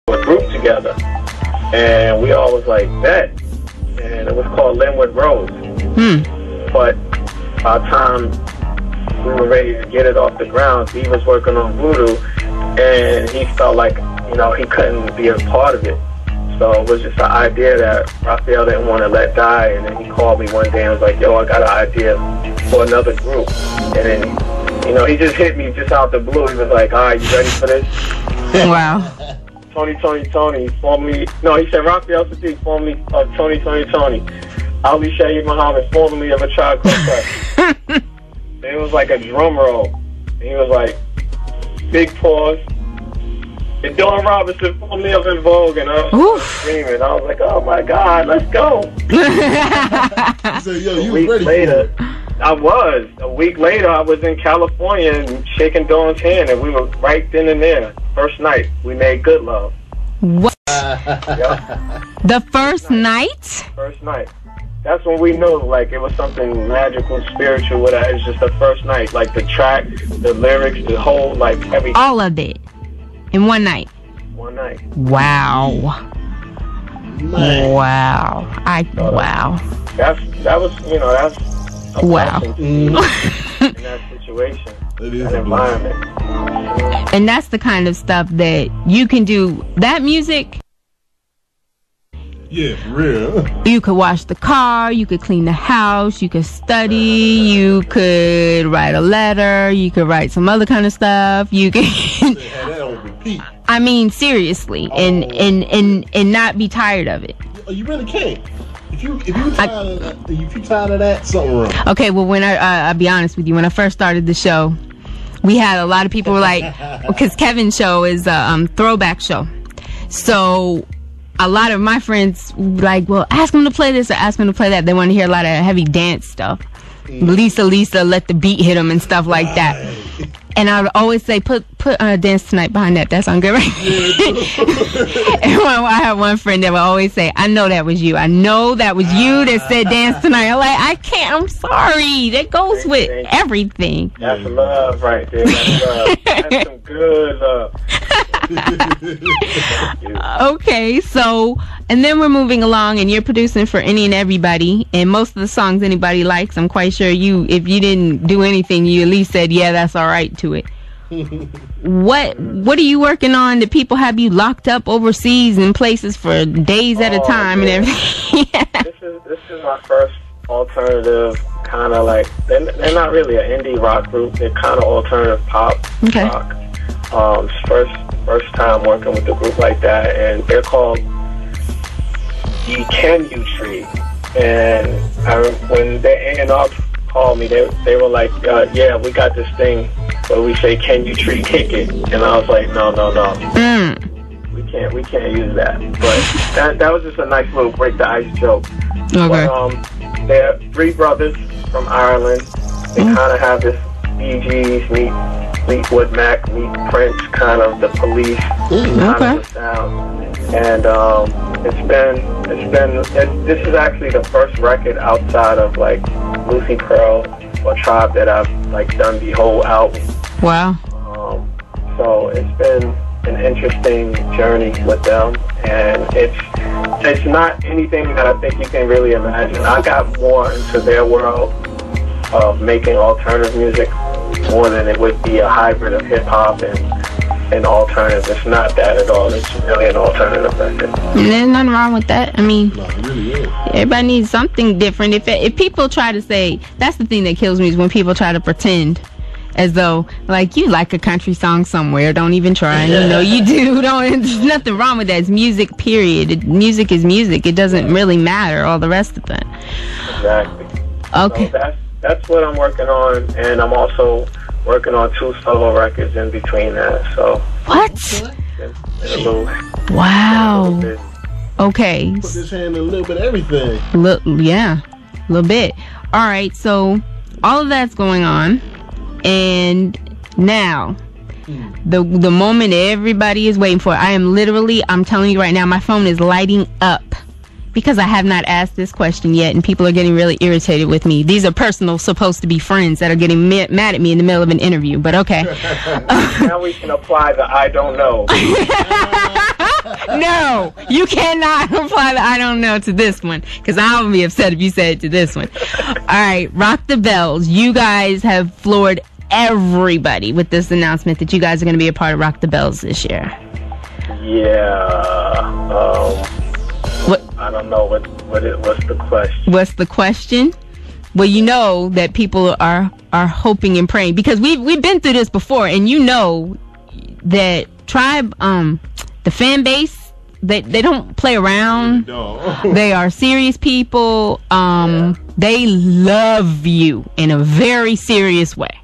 a group together, and we all was like, bet. And it was called Linwood Rose. But by the time we were ready to get it off the ground, he was working on Voodoo, and he felt like, he couldn't be a part of it. So it was just an idea that Raphael didn't want to let die, and then he called me one day and was like, yo, I got an idea for another group. And then, he just hit me just out the blue. He was like, all right, you ready for this? Wow. Tony, formerly, no, he said Raphael Sadiq, formerly of Tony. Ali Shaheed Muhammad, formerly of A Tribe Called Quest. It was like a drum roll. And he was like, big pause. And Dawn Robinson, formerly of In Vogue, and I was screaming. I was like, oh my God, let's go. So, yo, you were ready for it. I was. A week later, I was in California and shaking Dawn's hand, and we were right then and there. First night, we made Good Love. What? Yep. The first night? First night. That's when we knew, like, it was something magical, spiritual, whatever. It's just the first night. Like, the track, the lyrics, the whole, like, everything. All of it. In one night? One night. Wow. Man. Wow. Wow. That's wow. In that situation, that environment. And that's the kind of stuff that you can do. That music, yeah, for real. You could wash the car, you could clean the house, you could study, you could write a letter, you could write some other kind of stuff. You can have that on repeat. I mean, seriously, and not be tired of it. You really can't. If you tired of that, something wrong. Okay, well, when I'll be honest with you, when I first started the show, we had a lot of people were like, because Kevin's show is a throwback show, so a lot of my friends were like, well, ask him to play this or ask him to play that. They want to hear a lot of heavy dance stuff. Lisa, let the beat hit them and stuff like that. And I would always say, put Dance Tonight behind that. That sounds good, right? And I have one friend that would always say, I know that was you. I know that was you that said Dance Tonight. I'm like, I can't. I'm sorry. That goes with everything. That's love right there. That's love. That's some good love. Okay, so, and then we're moving along, and you're producing for any and everybody, and most of the songs anybody likes. I'm quite sure if you didn't do anything, you at least said, yeah, that's all right to it. What are you working on? Do people have you locked up overseas in places for days at a time and everything? This is my first alternative kind of like, they're not really an indie rock group. They're kind of alternative pop rock. First time working with a group like that, and they're called the Can You Tree. And when the A&R called me, they were like, yeah, we got this thing where we say, can you tree kick it? And I was like, no. We can't use that. But that was just a nice little break the ice joke. Okay. But, they're three brothers from Ireland. They kind of have this Bee Gees meet Fleetwood Mac meet Prince, kind of the Police kind of the sound. And this is actually the first record outside of like Lucy Pearl or Tribe that I've like done the whole album. Wow. So it's been an interesting journey with them, and it's not anything that I think you can really imagine. I got more into their world of making alternative music more than it would be a hybrid of hip-hop and alternative. It's not that at all. It's really an alternative record. And there's nothing wrong with that. I mean, No, it really is. everybody needs something different. If people try to say, that's the thing that kills me, is when people try to pretend as though, like, you like a country song somewhere. Don't even try. You know, you do. There's nothing wrong with that. It's music, period. Music is music. It doesn't really matter, all the rest of it. Exactly. Okay. So that's what I'm working on, and I'm also working on 2 solo records in between that. So What? it's a little, Wow. a little bit. Okay. Put this hand in a little bit of everything. Yeah, a little bit. All right, so all of that's going on, and now the moment everybody is waiting for. I'm telling you right now, my phone is lighting up because I have not asked this question yet, and people are getting really irritated with me. These are personal, supposed to be friends that are getting mad at me in the middle of an interview, but okay. Now we can apply the I don't know. know. You cannot apply the I don't know to this one, because I'll be upset if you said it to this one. All right, Rock the Bells. You guys have floored everybody with this announcement that you guys are going to be a part of Rock the Bells this year. Yeah. What? I don't know. What's the question? What's the question? Well, you know that people are hoping and praying, because we've been through this before, and you know that Tribe, the fan base, they don't play around. No. They are serious people. They love you in a very serious way.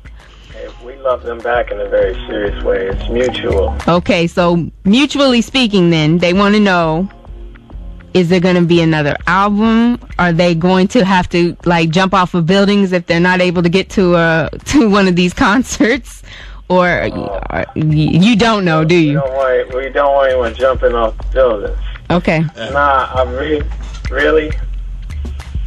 We love them back in a very serious way. It's mutual. Okay, so mutually speaking, then they want to know: is there going to be another album? Are they going to have to like jump off of buildings if they're not able to get to one of these concerts? Or you don't know, do you? We don't want anyone jumping off buildings. Okay. Nah, I really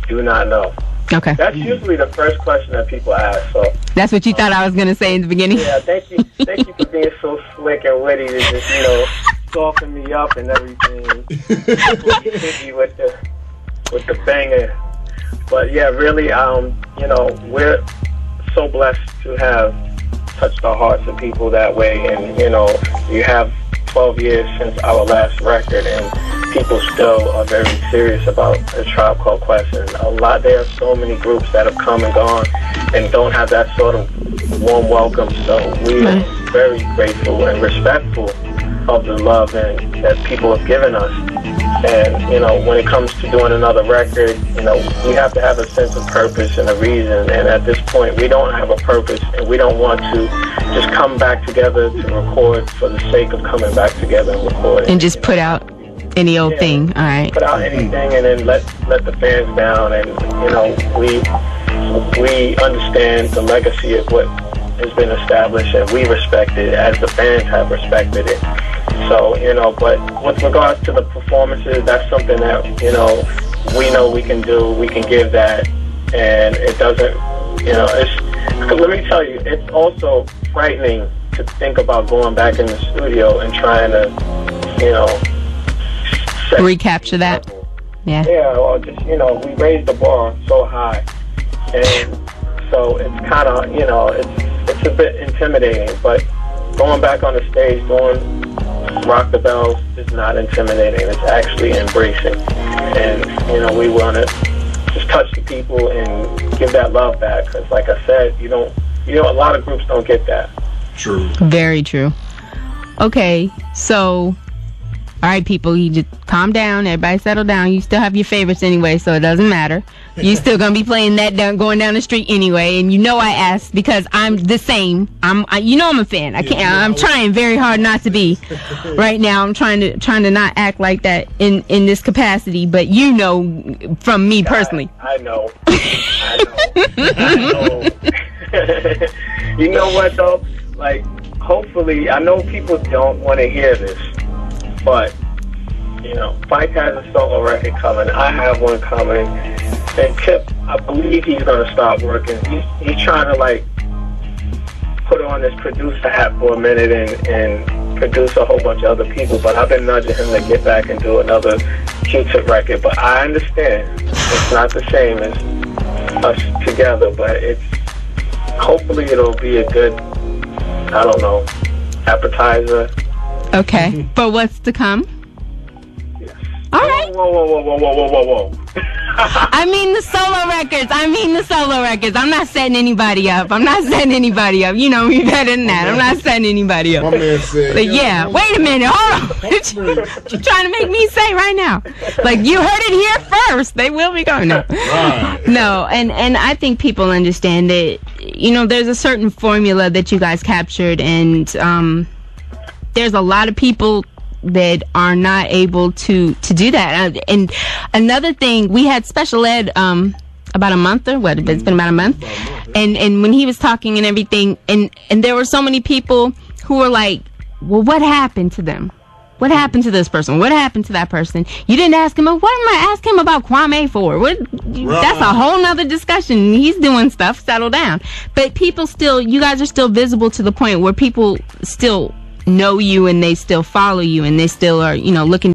do not know. Okay. That's usually the first question that people ask. So that's what you thought I was going to say in the beginning? Yeah, thank you for being so slick and witty to just, soften me up and everything. Hit me with the banger. But yeah, really, we're so blessed to have touched the hearts of people that way. And, you have 12 years since our last record, and people still are very serious about A Tribe Called Quest. And there are so many groups that have come and gone and don't have that sort of warm welcome. So we are very grateful and respectful of the love that people have given us. And, when it comes to doing another record, we have to have a sense of purpose and a reason. And at this point, we don't have a purpose, and we don't want to just come back together to record for the sake of coming back together and recording. And just put out any old thing. All right. Put out anything and then let the fans down. And, we understand the legacy of what has been established, and we respect it as the fans have respected it. So, but with regards to the performances, that's something that, we know we can do. We can give that. And it doesn't, let me tell you, it's also frightening to think about going back in the studio and trying to, recapture that. Yeah. Yeah, or just, we raised the bar so high. And so it's kind of, it's a bit intimidating, but going back on the stage, doing Rock the Bells is not intimidating. It's actually embracing. And, we want to just touch the people and give that love back. Because like I said, a lot of groups don't get that. True. Very true. Okay, so... all right, people, you just calm down. Everybody settle down. You still have your favorites anyway, so it doesn't matter. You're still going to be playing that going down the street anyway. And I asked because I'm the same. I'm a fan. I'm trying very hard not to be right now. I'm trying to not act like that in this capacity. But from me personally. I know. You know what, though? Like, hopefully, I know people don't want to hear this. But, Spike has a solo record coming. I have one coming. And Tip, I believe he's going to stop working. He's trying to, put on this producer hat for a minute and produce a whole bunch of other people. But I've been nudging him to get back and do another Q-Tip record. But I understand it's not the same as us together. But hopefully it'll be a good, I don't know, appetizer. Okay, but what's to come? Yes. All right. Whoa. I mean the solo records. I'm not setting anybody up. You know me better than that. I'm not setting anybody up. My man said, but yeah, wait a minute. Hold on. What you trying to make me say right now? Like, you heard it here first. They will be going. No. Right. No, and I think people understand that, there's a certain formula that you guys captured, and there's a lot of people that are not able to do that. And another thing, we had special ed about a month or what? It's been about a month. And when he was talking and everything, and there were so many people who were like, well, what happened to them? What happened to this person? What happened to that person? You didn't ask him. What am I asking him about Kwame for? That's a whole nother discussion. He's doing stuff. Settle down. But people still, you guys are still visible to the point where people still know you and they still follow you and they still are, looking